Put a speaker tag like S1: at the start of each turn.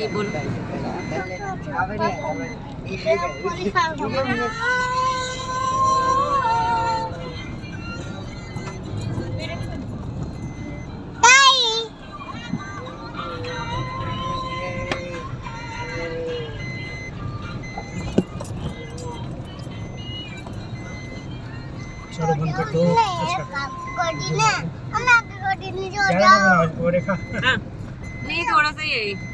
S1: जी बोलो।
S2: चलो बंद कर दो। अच्छा
S3: गोडी ना हम आपकी गोडी नहीं जोड़
S2: ज़्यादा ना बनाओ, वो देखा
S1: हाँ नहीं थोड़ा सा ही है।